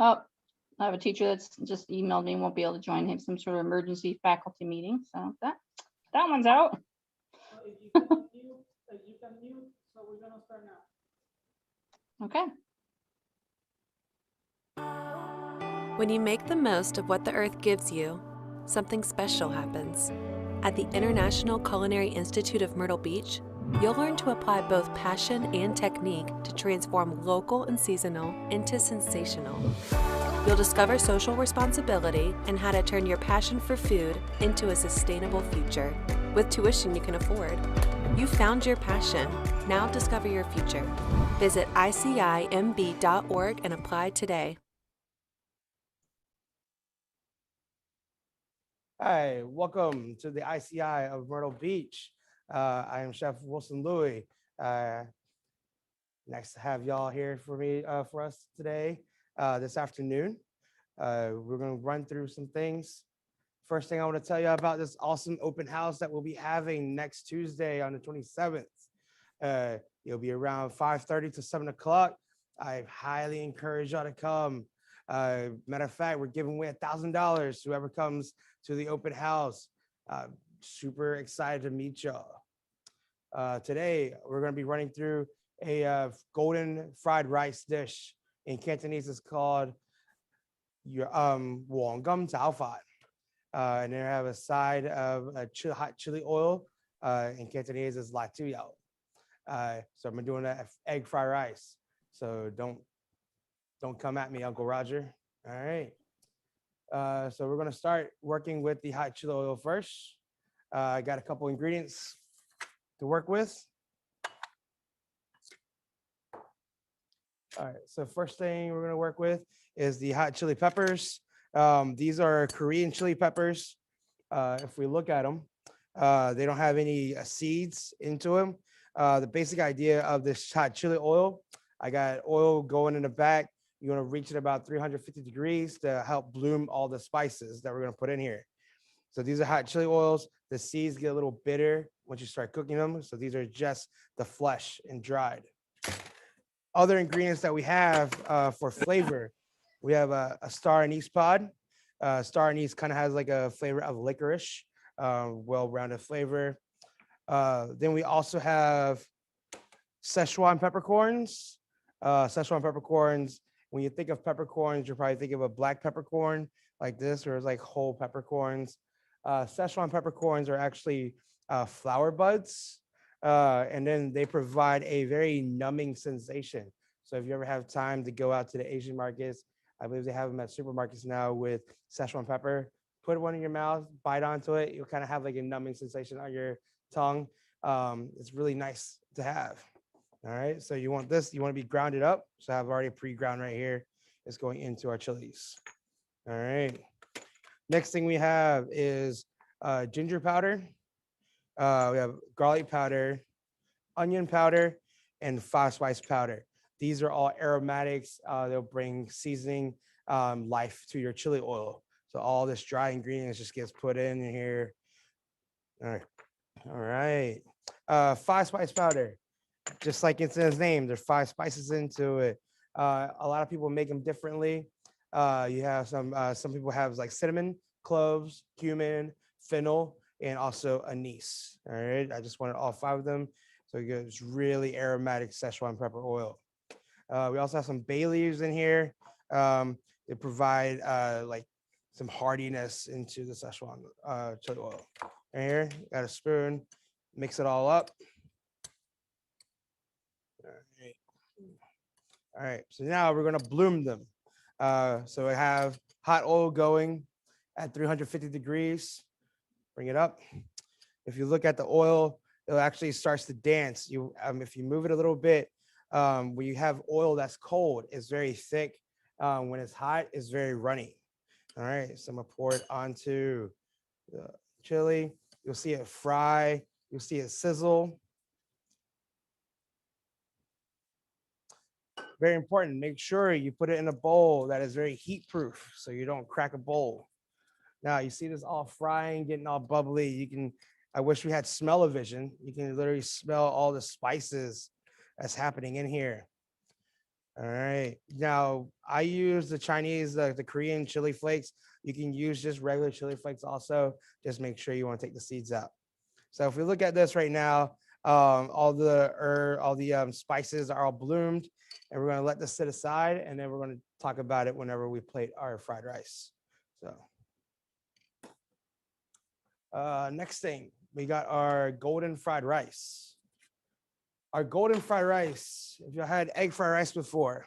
Oh, I have a teacher that's just emailed me, won't be able to join him, some sort of emergency faculty meeting. So that one's out. If you can mute, so we're gonna start now. Okay. When you make the most of what the earth gives you, something special happens. At the International Culinary Institute of Myrtle Beach, you'll learn to apply both passion and technique to transform local and seasonal into sensational. You'll discover social responsibility and how to turn your passion for food into a sustainable future with tuition you can afford. You found your passion. Now discover your future. Visit icimb.org and apply today. Hi, welcome to the ICI of Myrtle Beach. I am Chef Wilson Louie. Nice to have y'all here for us today, this afternoon. We're going to run through some things. First thing I want to tell you about this awesome open house that we'll be having next Tuesday on the 27th. It'll be around 5:30 to 7 o'clock. I highly encourage y'all to come. Matter of fact, we're giving away $1,000 to whoever comes to the open house. Super excited to meet y'all. Today, we're going to be running through a golden fried rice dish. In Cantonese, it's called Wong Gum Tao Phat. And then I have a side of hot chili oil. In Cantonese, is La Tu Yao. So I'm doing that egg fried rice. So don't come at me, Uncle Roger. All right. So we're gonna start working with the hot chili oil first. I got a couple ingredients to work with. All right, so first thing we're gonna work with is the hot chili peppers. These are Korean chili peppers. If we look at them, they don't have any seeds into them. The basic idea of this hot chili oil, I got oil going in the back. You're gonna reach it about 350 degrees to help bloom all the spices that we're gonna put in here. So these are hot chili oils. The seeds get a little bitter once you start cooking them. So these are just the flesh and dried. Other ingredients that we have for flavor, we have a star anise pod. Star anise kind of has like a flavor of licorice, well-rounded flavor. Then we also have Szechuan peppercorns. Szechuan peppercorns, when you think of peppercorns, you're probably thinking of a black peppercorn like this, or it's like whole peppercorns. Szechuan peppercorns are actually flower buds, and then they provide a very numbing sensation. So if you ever have time to go out to the Asian markets, I believe they have them at supermarkets now with Szechuan pepper. Put one in your mouth, bite onto it. You'll kind of have like a numbing sensation on your tongue. It's really nice to have. All right, so you want this, you want to be grounded up. So I've already pre-ground right here. It's going into our chilies. All right. Next thing we have is ginger powder. We have garlic powder, onion powder, and five spice powder. These are all aromatics. They'll bring seasoning life to your chili oil. So all this dry ingredients just gets put in here. All right. All right. Five spice powder. Just like it's in its name, there's five spices into it. A lot of people make them differently. You have some people have like cinnamon, cloves, cumin, fennel, and also anise. All right, I just wanted all five of them. So you get this really aromatic Szechuan pepper oil. We also have some bay leaves in here. They provide like some hardiness into the Szechuan chili oil. And here, got a spoon, mix it all up. All right, so now we're gonna bloom them. So I have hot oil going at 350 degrees. Bring it up. If you look at the oil, it actually starts to dance. If you move it a little bit, when you have oil that's cold, it's very thick. When it's hot, it's very runny. All right, so I'm gonna pour it onto the chili. You'll see it fry. You'll see it sizzle. Very important. Make sure you put it in a bowl that is very heat proof so you don't crack a bowl. Now you see this all frying, getting all bubbly. I wish we had smell-o-vision. You can literally smell all the spices that's happening in here. All right. Now I use the Chinese, the Korean chili flakes. You can use just regular chili flakes also. Just make sure you want to take the seeds out. So if we look at this right now, all the spices are all bloomed, and we're going to let this sit aside, and then we're going to talk about it whenever we plate our fried rice. So next thing, we got our golden fried rice. Our golden fried rice. If you had egg fried rice before,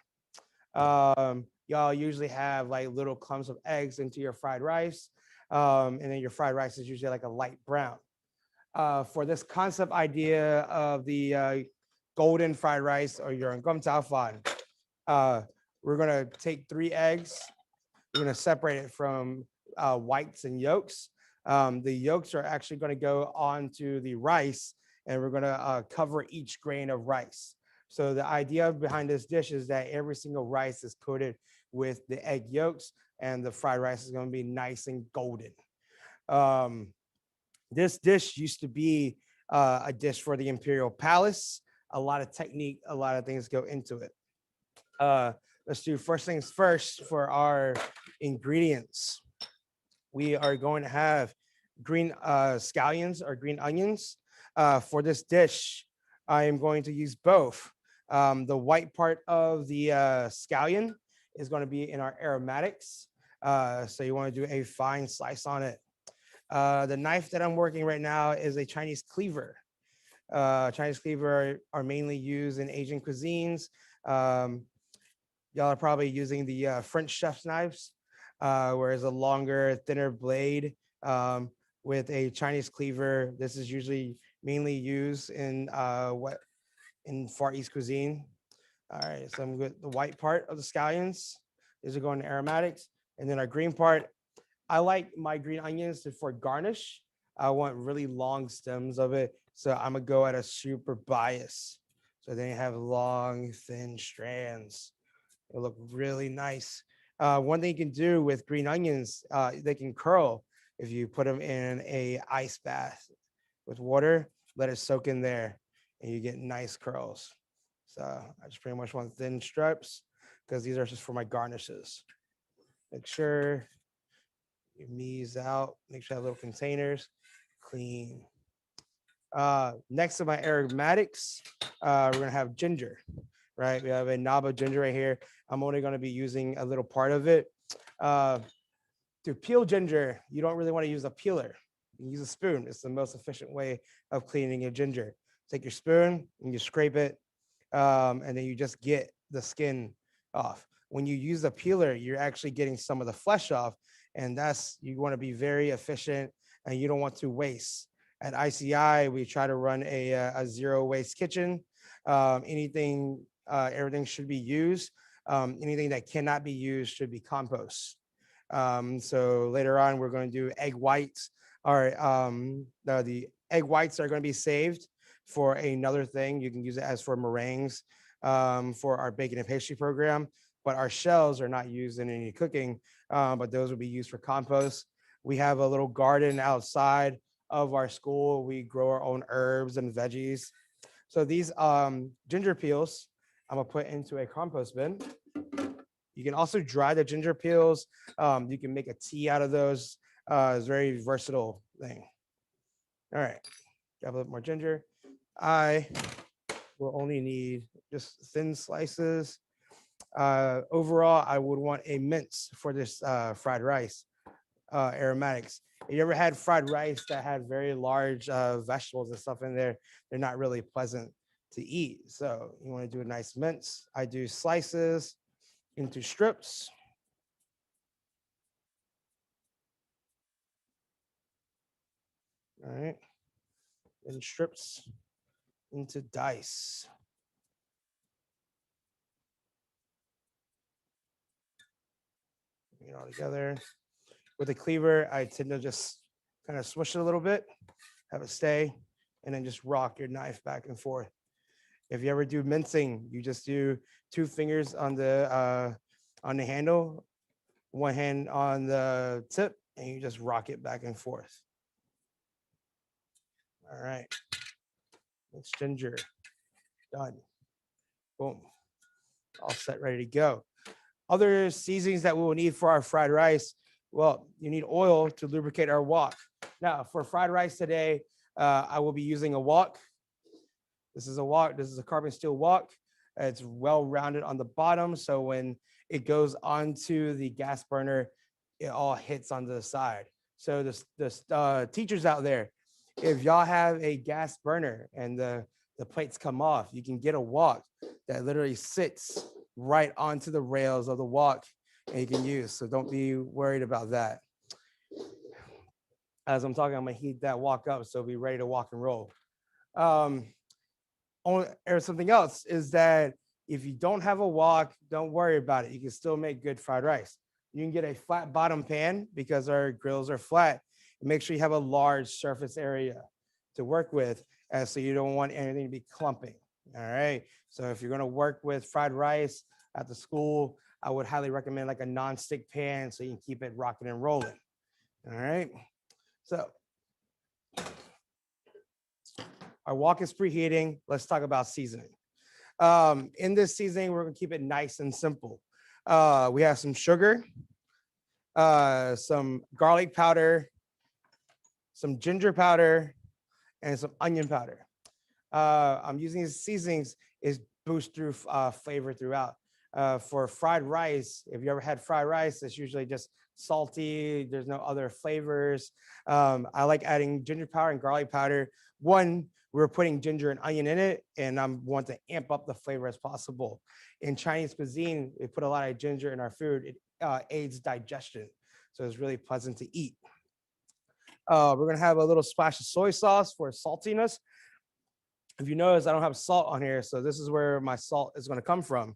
y'all usually have like little clumps of eggs into your fried rice, and then your fried rice is usually like a light brown. For this concept idea of the golden fried rice or your gum tao fan, we're gonna take 3 eggs. We're gonna separate it from whites and yolks. The yolks are actually gonna go onto the rice, and we're gonna cover each grain of rice. So the idea behind this dish is that every single rice is coated with the egg yolks, and the fried rice is gonna be nice and golden. Um, this dish used to be a dish for the Imperial Palace. A lot of technique, a lot of things go into it. Let's do first things first for our ingredients. We are going to have green scallions or green onions. For this dish, I am going to use both. The white part of the scallion is going to be in our aromatics. So you want to do a fine slice on it. The knife that I'm working right now is a Chinese cleaver. Chinese cleaver are mainly used in Asian cuisines. Y'all are probably using the French chef's knives, whereas a longer, thinner blade with a Chinese cleaver. This is usually mainly used in in Far East cuisine. All right, so I'm good. The white part of the scallions, these are going to aromatics, and then our green part. I like my green onions for garnish. I want really long stems of it, so I'm gonna go at a super bias. So then you have long, thin strands. It'll look really nice. One thing you can do with green onions, they can curl if you put them in a ice bath with water, let it soak in there, and you get nice curls. So I just pretty much want thin strips because these are just for my garnishes. Make sure your me's out. Make sure I have little containers, clean. Next to my aromatics, we're gonna have ginger, right? We have a knob of ginger right here. I'm only gonna be using a little part of it. To peel ginger, you don't really want to use a peeler. You use a spoon. It's the most efficient way of cleaning your ginger. Take your spoon and you scrape it, and then you just get the skin off. When you use a peeler, you're actually getting some of the flesh off, and that's you want to be very efficient, and you don't want to waste. At ICI, we try to run a 0 waste kitchen. Everything should be used. Anything that cannot be used should be compost. So later on, we're going to do egg whites. The egg whites are going to be saved for another thing. You can use it as for meringues for our bacon and pastry program. But our shells are not used in any cooking, but those will be used for compost. We have a little garden outside of our school. We grow our own herbs and veggies. So these ginger peels, I'm gonna put into a compost bin. You can also dry the ginger peels. You can make a tea out of those. It's a very versatile thing. All right, grab a little more ginger. I will only need just thin slices. Overall, I would want a mince for this fried rice aromatics. If you ever had fried rice that had very large vegetables and stuff in there, they're not really pleasant to eat. So you want to do a nice mince. I do slices into strips. All right, and strips into dice. Bring it all together. With a cleaver, I tend to just kind of smush it a little bit, have it stay, and then just rock your knife back and forth. If you ever do mincing, you just do 2 fingers on the handle, 1 hand on the tip, and you just rock it back and forth. All right, it's ginger, done. Boom. all set, ready to go. Other seasonings that we will need for our fried rice. Well, you need oil to lubricate our wok. Now, for fried rice today, I will be using a wok. This is a wok. This is a carbon steel wok. It's well rounded on the bottom, so when it goes onto the gas burner, it all hits onto the side. So the teachers out there, if y'all have a gas burner and the plates come off, you can get a wok that literally sits right onto the rails of the wok and you can use. So don't be worried about that. As I'm talking, I'm gonna heat that wok up so be ready to walk and roll. Or something else is that if you don't have a wok, don't worry about it. You can still make good fried rice. You can get a flat bottom pan because our grills are flat. And make sure you have a large surface area to work with, so you don't want anything to be clumping. All right. So if you're going to work with fried rice at the school, I would highly recommend like a non-stick pan so you can keep it rocking and rolling. All right. So our wok is preheating. Let's talk about seasoning. In this seasoning, we're going to keep it nice and simple. We have some sugar, some garlic powder, some ginger powder, and some onion powder. I'm using these seasonings is boost through flavor throughout. For fried rice, if you ever had fried rice, it's usually just salty. There's no other flavors. I like adding ginger powder and garlic powder. One, we're putting ginger and onion in it, and I want to amp up the flavor as possible. In Chinese cuisine, we put a lot of ginger in our food. It aids digestion, so it's really pleasant to eat. We're gonna have a little splash of soy sauce for saltiness. If you notice, I don't have salt on here, so this is where my salt is gonna come from.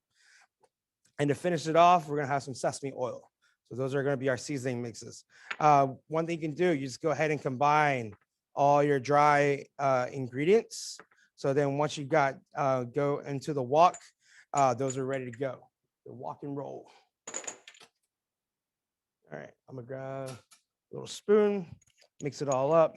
And to finish it off, we're gonna have some sesame oil. So those are gonna be our seasoning mixes. One thing you can do, you just go ahead and combine all your dry ingredients. So then once you got go into the wok, those are ready to go. The wok and roll. All right, I'm gonna grab a little spoon, mix it all up.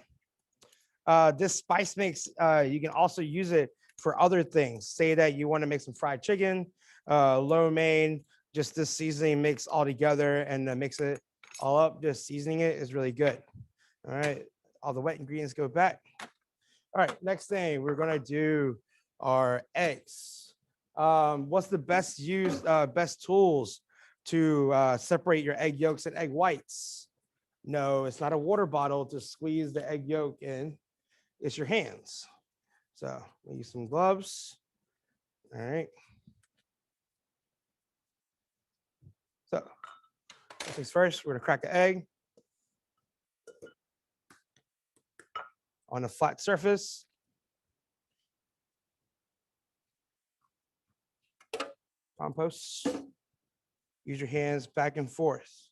This spice mix, you can also use it for other things. Say that you want to make some fried chicken, lo mein, just this seasoning mix all together and mix it all up. Just seasoning it is really good. All right, all the wet ingredients go back. All right, next thing we're gonna do our eggs. What's the best tools to separate your egg yolks and egg whites? No, it's not a water bottle to squeeze the egg yolk in. It's your hands. So we use some gloves. All right. So first things first, we're gonna crack the egg on a flat surface. Compost. Use your hands back and forth.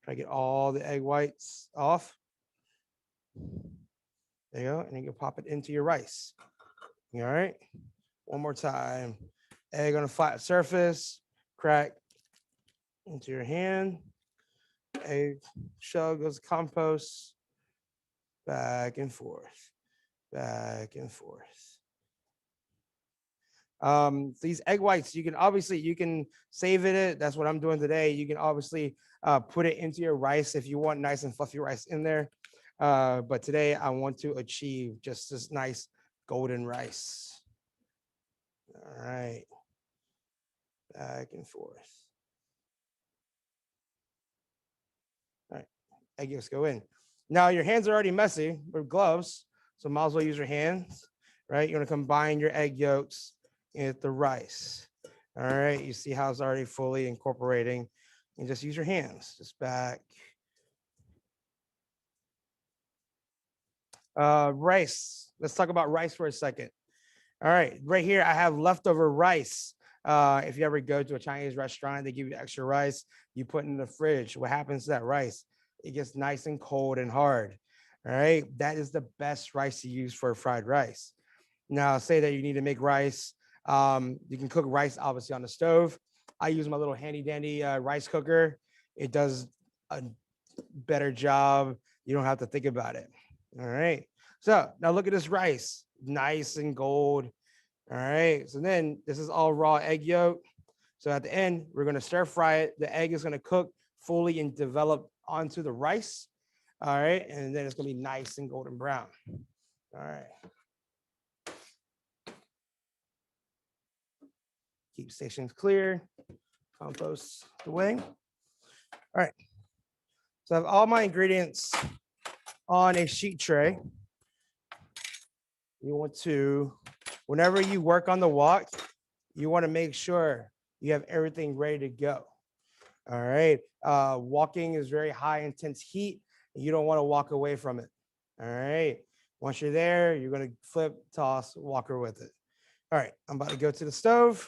Try to get all the egg whites off. There you go. And then you pop it into your rice. All right. One more time. Egg on a flat surface. Crack into your hand. Egg shell goes compost. Back and forth. Back and forth. These egg whites, you can save it. That's what I'm doing today. You can obviously put it into your rice if you want nice and fluffy rice in there. But today I want to achieve just this nice golden rice. All right. Back and forth. All right. Egg yolks go in. Now your hands are already messy with gloves, so might as well use your hands, right? You're gonna combine your egg yolks with the rice. All right, you see how it's already fully incorporating, and just use your hands, just back. Rice, let's talk about rice for a second. All right, right here, I have leftover rice. If you ever go to a Chinese restaurant, they give you extra rice, you put it in the fridge. What happens to that rice? It gets nice and cold and hard. All right, that is the best rice to use for fried rice. Now, say that you need to make rice. You can cook rice obviously on the stove. I use my little handy dandy rice cooker. It does a better job. You don't have to think about it. All right. So now look at this rice, nice and gold. All right, so then this is all raw egg yolk. So at the end, we're gonna stir fry it. The egg is gonna cook fully and develop onto the rice. All right, and then it's gonna be nice and golden brown. All right. Keep stations clear, compost away. All right, so I have all my ingredients on a sheet tray. You want to, whenever you work on the wok, you want to make sure you have everything ready to go. All right. Walking is very high intense heat. And you don't want to walk away from it. All right. Once you're there, you're going to flip, toss, walker with it. All right. I'm about to go to the stove.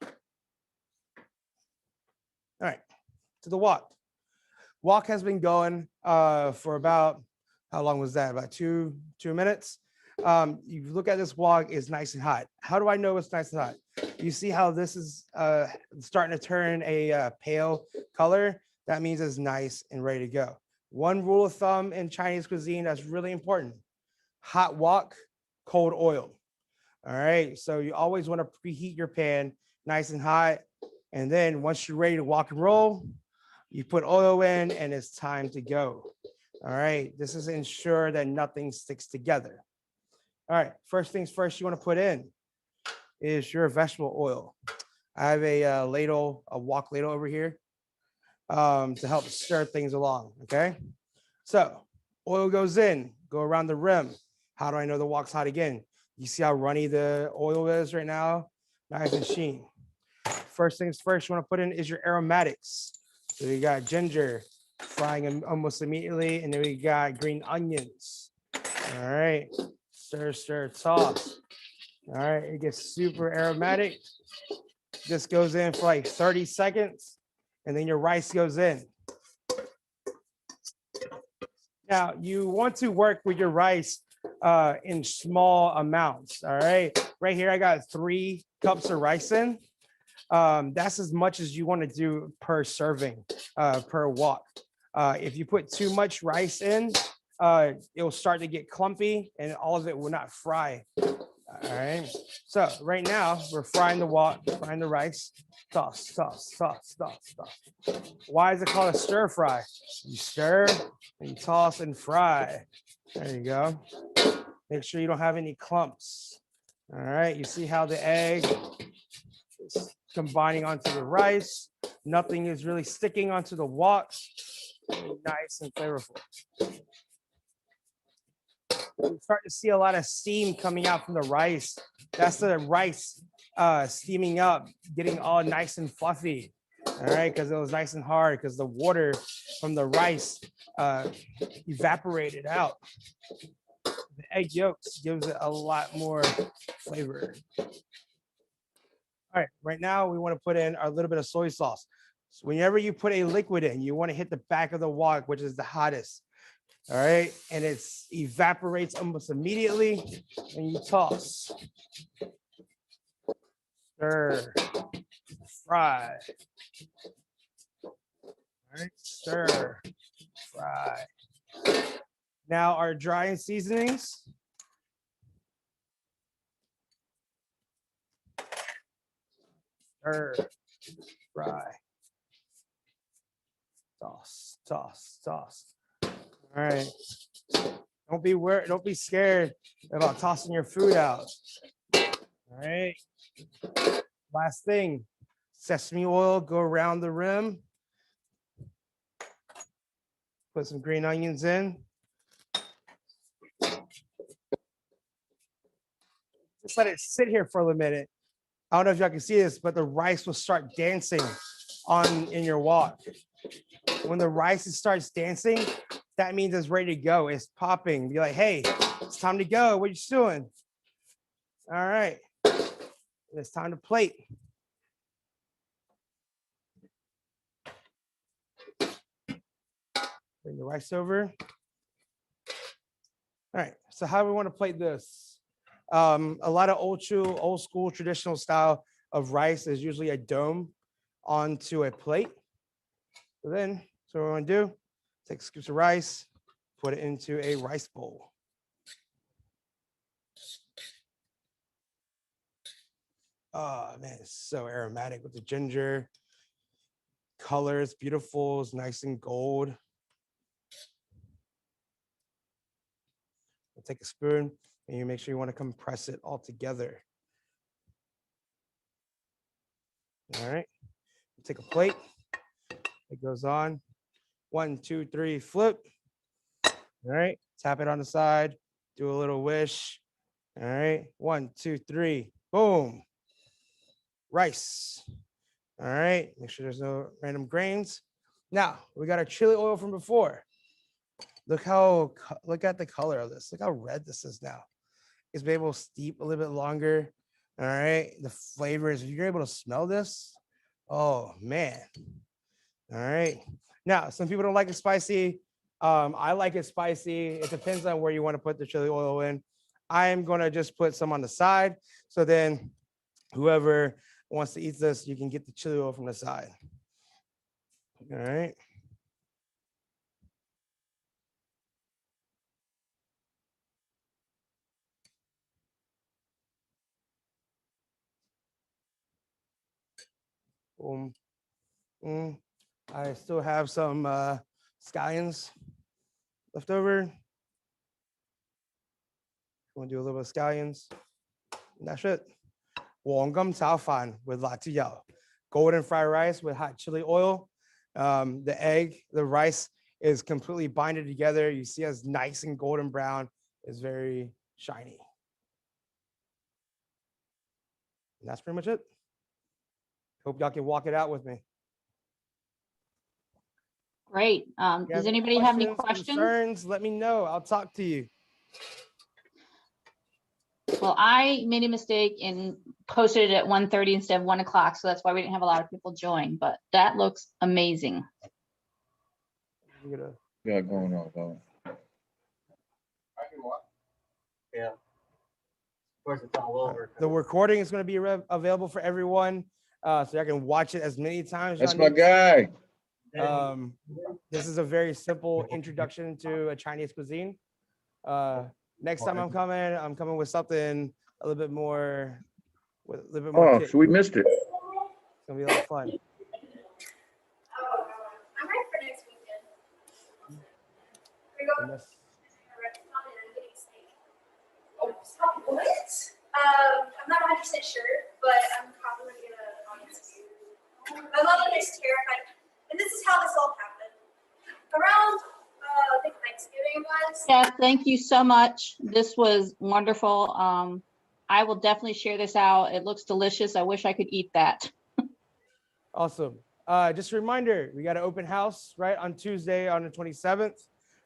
All right. To the wok. Wok has been going for about, how long was that? About two minutes. You look at this wok, it's nice and hot. How do I know it's nice and hot? You see how this is starting to turn a pale color? That means it's nice and ready to go. One rule of thumb in Chinese cuisine that's really important: hot wok, cold oil. All right, so you always want to preheat your pan nice and hot. And then once you're ready to walk and roll, you put oil in and it's time to go. All right, this is to ensure that nothing sticks together. All right, first things first you want to put in is your vegetable oil. I have a ladle, a wok ladle over here to help stir things along, okay? So oil goes in, go around the rim. How do I know the wok's hot again? You see how runny the oil is right now? Nice and sheen. First things first you want to put in is your aromatics. So you got ginger, frying them almost immediately, and then we got green onions. All right, stir, stir, toss. All right, it gets super aromatic. This goes in for like 30 seconds, and then your rice goes in. Now, you want to work with your rice in small amounts, all right? Right here, I got 3 cups of rice in. That's as much as you want to do per serving, per wok. If you put too much rice in, it'll start to get clumpy and all of it will not fry. All right. So right now we're frying the wok, frying the rice. Toss, toss, toss, toss, toss. Why is it called a stir fry? You stir and you toss and fry. There you go. Make sure you don't have any clumps. All right. You see how the egg is combining onto the rice. Nothing is really sticking onto the wok. Nice and flavorful. You start to see a lot of steam coming out from the rice. That's the rice steaming up, getting all nice and fluffy. All right, because it was nice and hard because the water from the rice evaporated out. The egg yolks gives it a lot more flavor. All right, right now we want to put in a little bit of soy sauce. So whenever you put a liquid in, you want to hit the back of the wok, which is the hottest. All right, and it evaporates almost immediately, and you toss, stir, fry. All right, stir, fry. Now our dry seasonings. Stir, fry. Toss, toss, toss. All right. Don't be worried. Don't be scared about tossing your food out. All right. Last thing, sesame oil, go around the rim. Put some green onions in. Just let it sit here for a minute. I don't know if y'all can see this, but the rice will start dancing in your wok. When the rice starts dancing, that means it's ready to go. It's popping. Be like, hey, it's time to go. What you doing? All right. It's time to plate. Bring the rice over. All right. So how do we want to plate this? A lot of old school traditional style of rice is usually a dome onto a plate. So then, so what we're going to do, take scoops of rice, put it into a rice bowl. Oh man, it's so aromatic with the ginger. Color is beautiful. It's nice and gold. Take a spoon and you make sure you want to compress it all together. All right. Take a plate. It goes on. 1, 2, 3, flip. All right. Tap it on the side. Do a little wish. All right. 1, 2, 3. Boom. Rice. All right. Make sure there's no random grains. Now we got our chili oil from before. Look at the color of this. Look how red this is now. It's been able to steep a little bit longer. All right. The flavors, if you're able to smell this, oh man. All right. Now, some people don't like it spicy. I like it spicy. It depends on where you want to put the chili oil in. I am going to just put some on the side. So then whoever wants to eat this, you can get the chili oil from the side. All right. Boom. I still have some scallions left over. I'm gonna do a little bit of scallions. And that's it. Wongam Cao Fan with La Tuyao. Golden fried rice with hot chili oil. The egg, the rice is completely binded together. You see it's nice and golden brown. It's very shiny. And that's pretty much it. Hope y'all can walk it out with me. Great. If you Does anybody have any questions? concerns, let me know. I'll talk to you. Well, I made a mistake and posted it at 1:30 instead of 1 o'clock, so that's why we didn't have a lot of people join, but that looks amazing. You gotta- Yeah, going on, going. Yeah. Of course, it's all over. The recording is going to be available for everyone, so y'all can watch it as many times. That's y'all my need. guy. This is a very simple introduction to a Chinese cuisine. Next time I'm coming with something a little bit more, Oh, kick. so we missed it. It's gonna be a lot of fun. I'm ready for next weekend. We go And to that's- a restaurant and I'm getting steak. Oh, what? I'm not 100% sure, but I'm probably gonna get a honest steak. My mother is terrified, and this is how this all happened. Around, I think Thanksgiving was. Yeah, thank you so much. This was wonderful. I will definitely share this out. It looks delicious. I wish I could eat that. Awesome. Just a reminder, we got an open house right on Tuesday on the 27th,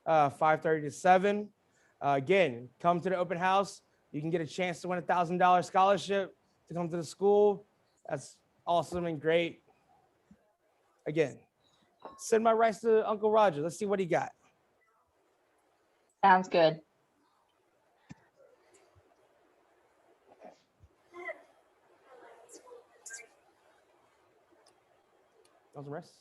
5:30 to 7. Again, come to the open house. You can get a chance to win $1,000 scholarship to come to the school. That's awesome and great. Again, send my rice to Uncle Roger. Let's see what he got. Sounds good. Want some rice?